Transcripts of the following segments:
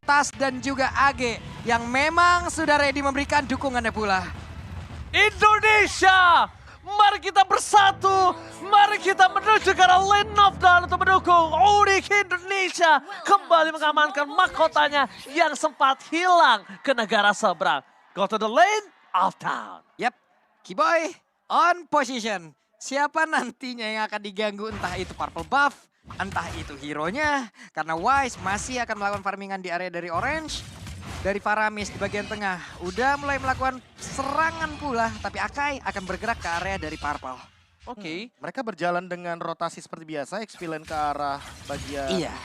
Tas dan juga AG yang memang sudah ready memberikan dukungannya pula. Indonesia, mari kita bersatu, mari kita menuju ke arah lane of down untuk mendukung Unik Indonesia kembali mengamankan mahkotanya yang sempat hilang ke negara seberang. Go to the lane of down. Yap, Kiboy on position. Siapa nantinya yang akan diganggu, entah itu purple buff, entah itu hero-nya. Karena Wise masih akan melakukan farmingan di area dari Orange. Dari Faramis di bagian tengah udah mulai melakukan serangan pula, tapi Akai akan bergerak ke area dari Purple. Oke. Mereka berjalan dengan rotasi seperti biasa, XP lane ke arah bagian Iya.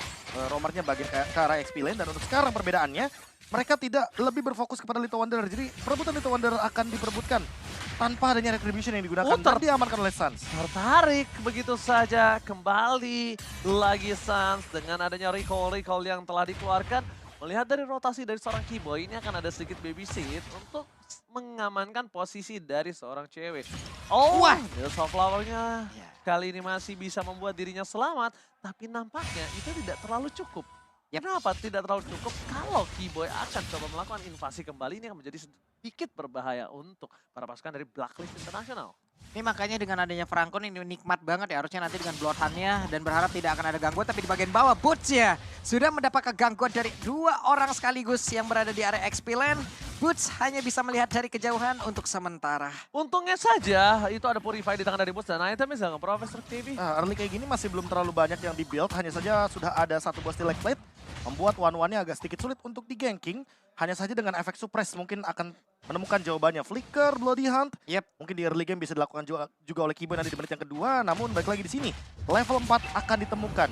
roamernya bagian ke arah XP lane, dan untuk sekarang perbedaannya mereka tidak lebih berfokus kepada Little Wonder. Jadi perebutan Little Wonder akan diperebutkan tanpa adanya retribution yang digunakan dan diamankan oleh Suns. Tertarik begitu saja kembali lagi Suns dengan adanya recall yang telah dikeluarkan. Melihat dari rotasi dari seorang Kiboy, ini akan ada sedikit babysit untuk mengamankan posisi dari seorang cewek. Oh, the Soulflower-nya kali ini masih bisa membuat dirinya selamat, tapi nampaknya itu tidak terlalu cukup. Kenapa tidak terlalu cukup? Kalau Kiboy akan coba melakukan invasi kembali, ini akan menjadi sedikit berbahaya untuk para pasukan dari Blacklist International. Ini makanya dengan adanya Frankon ini nikmat banget ya, harusnya nanti dengan Bloodhound-nya dan berharap tidak akan ada gangguan. Tapi di bagian bawah Boots ya sudah mendapatkan gangguan dari dua orang sekaligus yang berada di area XP lane. Boots hanya bisa melihat dari kejauhan untuk sementara. Untungnya saja itu ada Purify di tangan dari Boots dan itemnya sangat Profesor TV. Early kayak gini masih belum terlalu banyak yang di-build, hanya saja sudah ada satu buah Steel Plate, membuat one-one-nya agak sedikit sulit untuk di-ganking. Hanya saja dengan efek suppress mungkin akan menemukan jawabannya. Flicker, Bloody Hunt, mungkin di early game bisa dilakukan juga oleh Kiboy nanti di menit yang kedua. Namun balik lagi di sini, level 4 akan ditemukan.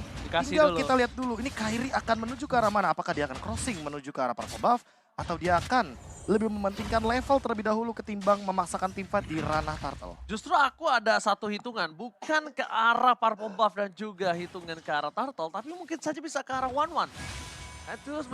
Tinggal kita lihat dulu, ini Kairi akan menuju ke arah mana? Apakah dia akan crossing menuju ke arah Purple Buff? Atau dia akan lebih mementingkan level terlebih dahulu ketimbang memaksakan teamfight di ranah Turtle? Justru aku ada satu hitungan, bukan ke arah Purple Buff dan juga hitungan ke arah Turtle, tapi mungkin saja bisa ke arah 1-1.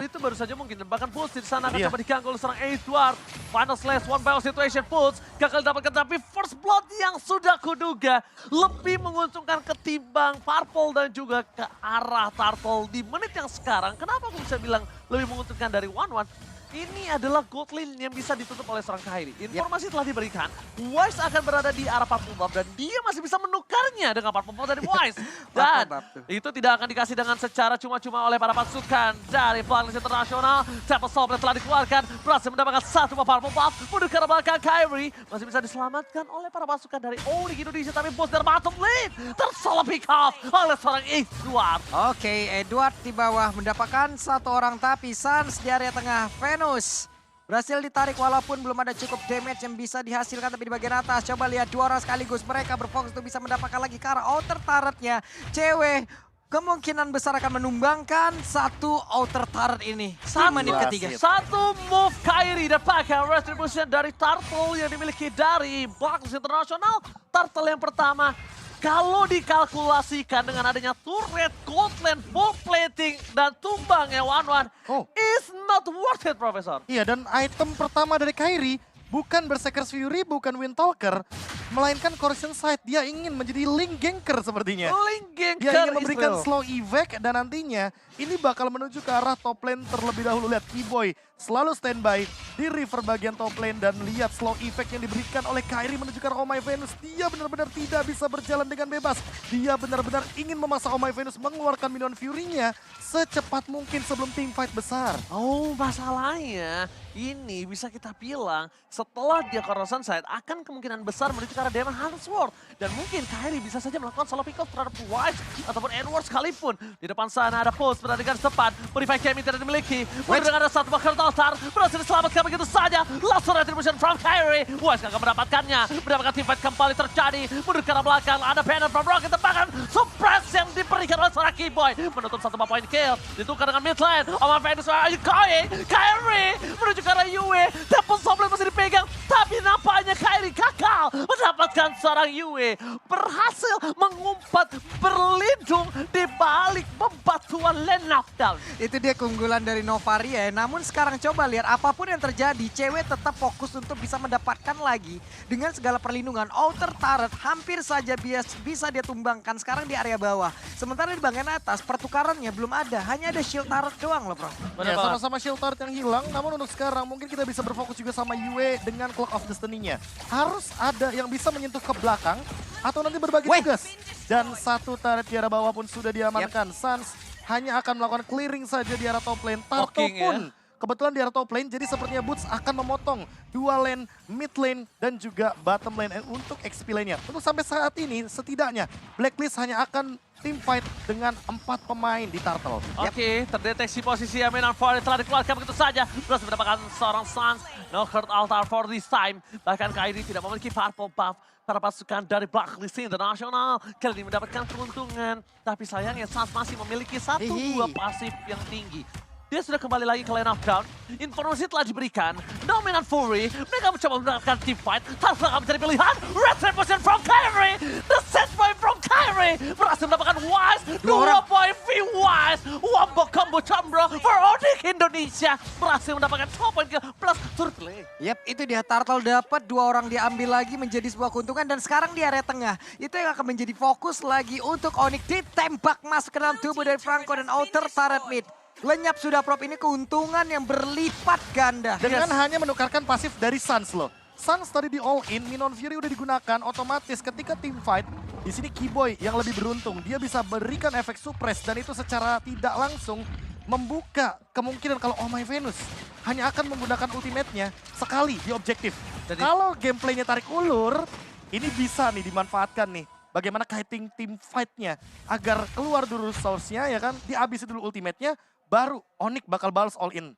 Itu baru saja mungkin, bahkan Pulse di sana akan coba diganggu oleh seorang Edward. Final slash, one battle situation, Pulse gagal dapatkan, tapi first blood yang sudah kuduga lebih menguntungkan ketimbang Purple dan juga ke arah Turtle di menit yang sekarang. Kenapa aku bisa bilang lebih menguntungkan dari 1-1? Ini adalah gold lane yang bisa ditutup oleh seorang Kairi. Informasi telah diberikan, Wise akan berada di arah Purple Buff dan dia masih bisa menukarnya dengan Purple Buff dari Wise. Dan itu tidak akan dikasih dengan secara cuma-cuma oleh para pasukan dari Blacklist International. Temple Soul telah dikeluarkan, berhasil mendapatkan satu buah Purple Buff. Mundur ke arah belakang, Kairi masih bisa diselamatkan oleh para pasukan dari Unik Indonesia. Tapi bos dari bottom lane tersalah pick off oleh seorang Edward. Oke, Edward di bawah mendapatkan satu orang, tapi Suns di area tengah. Venus berhasil ditarik walaupun belum ada cukup damage yang bisa dihasilkan, tapi di bagian atas coba lihat dua orang sekaligus. Mereka berfokus untuk bisa mendapatkan lagi ke arah outer turret-nya. Cewek kemungkinan besar akan menumbangkan satu outer turret ini di menit ketiga. Satu move Kairi dan pakai retribution dari Turtle yang dimiliki dari Blacklist International. Turtle yang pertama, kalau dikalkulasikan dengan adanya turret, gold lane, full plating, dan tumbangnya 1-1, is not worth it, Profesor. Iya, dan item pertama dari Kairi bukan Berserker's Fury, bukan Windtalker, melainkan Corrosion Sight. Dia ingin menjadi Link Ganker sepertinya. Link Ganker, dia ingin memberikan slow evac dan nantinya ini bakal menuju ke arah top lane terlebih dahulu. Lihat Kiboy selalu standby di river bagian top lane dan lihat slow effect yang diberikan oleh Kairi menuju ke arah Oh My Venus. Dia benar-benar tidak bisa berjalan dengan bebas. Dia benar-benar ingin memaksa Oh My Venus mengeluarkan minion Fury-nya secepat mungkin sebelum team fight besar. Oh, masalahnya ini bisa kita bilang setelah dia Corrosion Sight akan kemungkinan besar menuju ke arah Demon Hunter Sword. Dan mungkin Kairi bisa saja melakukan solo pick off terhadap Wise ataupun Edward sekalipun. Di depan sana ada Pulse berada dengan tepat. Purify Kemi tidak dimiliki. Mundur dengan ada satu bakar altar. Berhasil diselamatkan begitu saja. Langsung retribution from Kairi. Wise akan mendapatkannya. Mendapatkan team fight kembali terjadi. Mundur ke arah belakang. Ada Banner from Rocket. Bahkan suppress yang diberikan oleh seorang Kiboy. Menutup satu point kill. Ditukar dengan mid lane. Oh My Venus, where are you going? Kairi menuju ke arah Yue. Temple Sombling masih dipegang. Tapi nampaknya Kairi gagal mendapatkan seorang Yue. Berhasil mengumpat, berlindung di balik bebatuan lane knockdown. Itu dia keunggulan dari Novaria. Namun sekarang coba lihat apapun yang terjadi, cewek tetap fokus untuk bisa mendapatkan lagi dengan segala perlindungan. Outer turret hampir saja bisa dia tumbangkan sekarang di area bawah. Sementara di bagian atas pertukarannya belum ada, hanya ada shield turret doang loh bro. Ya, sama-sama shield turret yang hilang, namun untuk sekarang mungkin kita bisa berfokus juga sama Yue dengan Clock of Destiny-nya. Harus ada yang bisa menyentuh ke belakang atau nanti berbagi tugas. Dan satu turret di arah bawah pun sudah diamankan. Suns hanya akan melakukan clearing saja di arah top lane. Tarto pun kebetulan di arah top lane, jadi sepertinya Boots akan memotong dua lane, mid lane, dan juga bottom lane untuk XP lane-nya. Untuk sampai saat ini, setidaknya Blacklist hanya akan team fight dengan 4 pemain di Turtle. Oke, terdeteksi posisi Aminan Ford telah dikeluarkan begitu saja. Terus mendapatkan seorang Suns, no hurt altar for this time. Bahkan Kairi tidak memiliki purple buff. Para pasukan dari Blacklist International kali ini mendapatkan keuntungan. Tapi sayangnya Suns masih memiliki 1-2 pasif yang tinggi. Dia sudah kembali lagi ke lane of down. Informasi telah diberikan. Dominant Fury. Mereka mencoba mendapatkan team fight. Tanpa akan mencari pilihan. Retribution from Kairi. The set point from Kairi. Berhasil mendapatkan Wise. 2 poin V-Wise. Wombo combo combro for Onyx Indonesia. Berhasil mendapatkan 2 poin kill plus turret play. Yap, itu dia Turtle dapat 2 orang diambil lagi menjadi sebuah keuntungan. Dan sekarang di area tengah. Itu yang akan menjadi fokus lagi untuk Onyx. Ditembak masuk ke dalam tubuh dari Franco dan outer turret mid. Lenyap sudah prop, ini keuntungan yang berlipat ganda. Dengan hanya menukarkan pasif dari Suns loh. Suns tadi di all in, Minon Fury udah digunakan, otomatis ketika team fight, di sini Keyboy yang lebih beruntung. Dia bisa berikan efek suppress dan itu secara tidak langsung membuka kemungkinan kalau Oh My Venus hanya akan menggunakan ultimate-nya sekali di objektif. Kalau gameplaynya tarik ulur, ini bisa nih dimanfaatkan nih. Bagaimana kiting team fight-nya agar keluar dulu source-nya ya kan, dihabisin dulu ultimate-nya, baru Onyx bakal balas all in.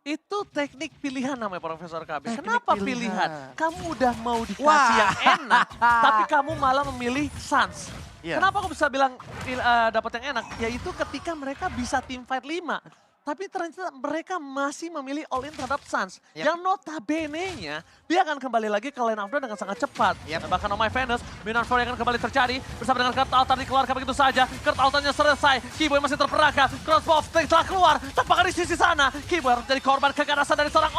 Itu teknik pilihan namanya Profesor KB. Teknik Kenapa pilihan? Kamu udah mau dikasih yang enak, tapi kamu malah memilih Suns. Iya. Kenapa aku bisa bilang dapat yang enak? Yaitu ketika mereka bisa team fight 5. Tapi ternyata mereka masih memilih all in terhadap Suns. Yang notabene-nya, dia akan kembali lagi ke lane of down dengan sangat cepat. Dan bahkan Oh My Venus, Minon Fury akan kembali terjadi. Bersama dengan Kurt Altar dikeluarkan begitu saja. Kurt Altarnya selesai, Keyboy masih terperangkap. Crossbow telah keluar, tampaknya di sisi sana. Keyboy harus jadi korban keganasan dari seorang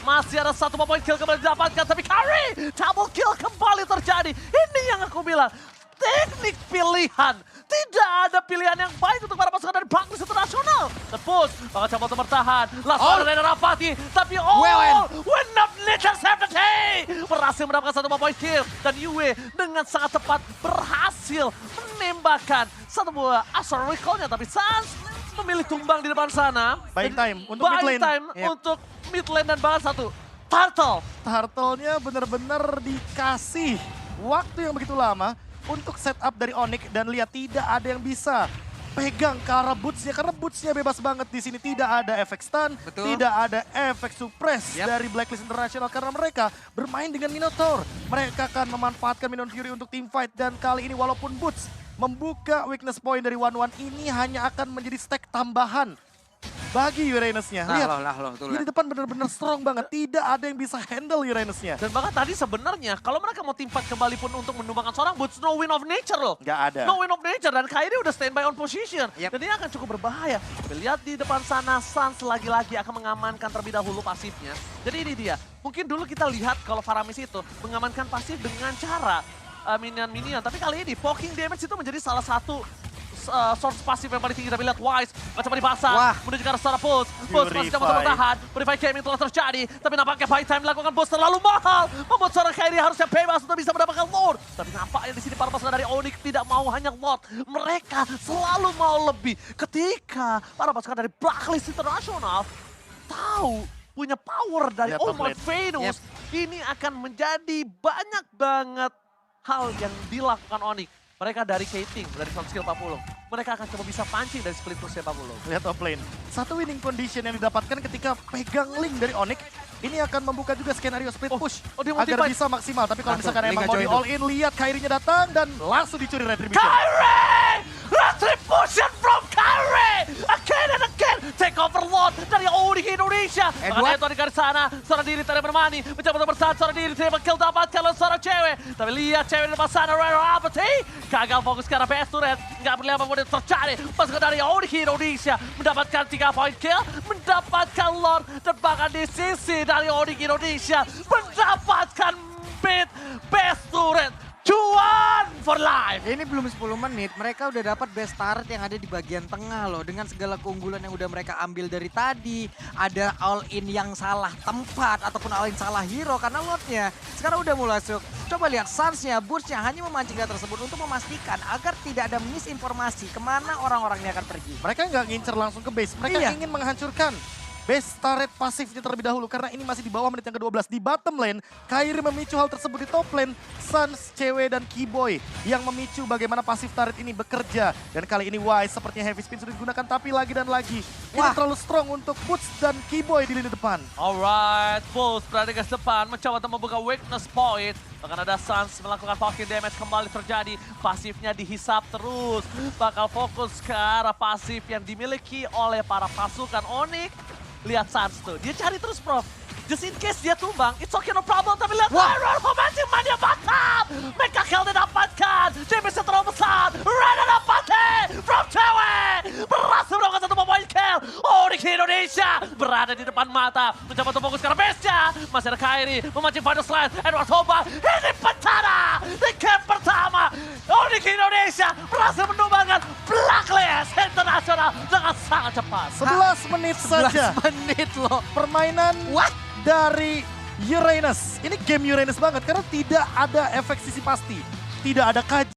masih ada 1 poin kill kembali didapatkan. Tapi Kairi, double kill kembali terjadi. Ini yang aku bilang. Teknik pilihan. Tidak ada pilihan yang baik untuk para pasukan dari Blacklist International. The push, bakal coba untuk bertahan. Langsung ada Rapati. Tapi when not nature save the day. Berhasil mendapatkan 1 poin kill. Dan Yue dengan sangat tepat berhasil menembakkan 1 buah asal recall-nya. Tapi Suns memilih tumbang di depan sana. Buying time untuk mid lane. Buying time untuk mid lane dan bahkan 1. Turtle. Turtle-nya benar-benar dikasih waktu yang begitu lama untuk setup dari Onyx dan lihat tidak ada yang bisa pegang ke arah boots-nya karena boots-nya bebas banget di sini, tidak ada efek stun, tidak ada efek suppress dari Blacklist International karena mereka bermain dengan Minotaur. Mereka akan memanfaatkan Minon Fury untuk team fight dan kali ini walaupun boots membuka weakness point dari One ini hanya akan menjadi stack tambahan bagi Uranus-nya. Lihat, di depan benar-benar strong banget. Tidak ada yang bisa handle Uranus-nya. Dan bahkan tadi sebenarnya kalau mereka mau team fight kembali pun untuk menumbangkan seorang Boots, no win of nature loh. Nggak ada. No win of nature dan Kairi udah standby on position. Dan ini akan cukup berbahaya. Lihat di depan sana Suns lagi-lagi akan mengamankan terlebih dahulu pasifnya. Jadi ini dia. Mungkin dulu kita lihat kalau Faramis itu mengamankan pasif dengan cara minion-minion. Tapi kali ini poking damage itu menjadi salah satu source pasif yang paling tinggi. Tapi lihat Wise coba dipasang menuju ke arah seorang Pulse. Pulse masih coba bertahan. Purify Gaming telah terjadi. Tapi nampaknya buy time dilakukan Pulse terlalu mahal. Membuat seorang Kairi harusnya bebas untuk bisa mendapatkan Lord. Tapi nampaknya di sini para pasukan dari Onyx tidak mau hanya Lord. Mereka selalu mau lebih. Ketika para pasukan dari Blacklist International tahu punya power dari Oh My Venus. Ini akan menjadi banyak banget hal yang dilakukan Onyx. Mereka dari K-Team, dari soft skill 40. Mereka akan coba bisa pancing dari split push 40. Lihat top lane. Satu winning condition yang didapatkan ketika pegang link dari Onyx. Ini akan membuka juga skenario split push. Agar bisa maksimal. Tapi kalau misalkan emang mau di all in, lihat Kairi-nya datang dan langsung dicuri Retribution. Kairi! Retribution from Kairi! Again and again! take over Lord dari ODG Indonesia. Edward. Edward di garis sana, seorang diri tadi bermani, mencoba untuk bersatu, seorang diri tidak kill dapatkan oleh seorang cewek. Tapi lihat cewek di depan sana, Rero Apathy, gagal fokus ke arah best turret, nggak perlu apa yang terjadi. Pasukan dari ODG Indonesia mendapatkan 3 point kill, mendapatkan Lord, dan bahkan di sisi dari ODG Indonesia mendapatkan mid best turret. Cuan for life. Ini belum 10 menit, mereka udah dapat best turret yang ada di bagian tengah loh. Dengan segala keunggulan yang udah mereka ambil dari tadi. Ada all in yang salah tempat ataupun all in salah hero karena lotnya sekarang udah mulai masuk. Coba lihat Suns-nya, Burst-nya hanya memancing data tersebut untuk memastikan agar tidak ada misinformasi kemana orang-orang ini akan pergi. Mereka nggak ngincer langsung ke base, mereka Iya. ingin menghancurkan base turret pasifnya terlebih dahulu karena ini masih di bawah menit yang ke-12 di bottom lane. Kairi memicu hal tersebut di top lane. Suns, Cewek, dan Keyboy yang memicu bagaimana pasif turret ini bekerja. Dan kali ini Wise sepertinya heavy spin sudah digunakan tapi lagi dan lagi. Ini Wah. terlalu strong untuk Boots dan Keyboy di lini depan. Alright, Bulls berada di garis depan, mencoba untuk membuka weakness point. Bahkan ada Suns melakukan pocket damage kembali terjadi. Pasifnya dihisap terus. Bakal fokus ke arah pasif yang dimiliki oleh para pasukan Onyx. Lihat Suns tuh, dia cari terus Prof. Just in case dia tumbang, it's okay no problem. Tapi lihat Iron Romantic Mania batam. Mereka kill didapatkan. Damage terlalu besar. Rada dapatnya from Cewek. Berhasil melakukan 1 point kill. ODG Indonesia berada di depan mata. Mencoba untuk fokus ke arah base-nya. Masih ada Kairi memancing final slide. Edward Hoba ini bencana di game pertama. ODG Indonesia berhasil menumbangkan Blacklist Internasional dengan sangat cepat. 11 menit 11 saja menit loh. permainan What? dari Uranus. Ini game Uranus banget karena tidak ada efek sisi pasti. Tidak ada kaji.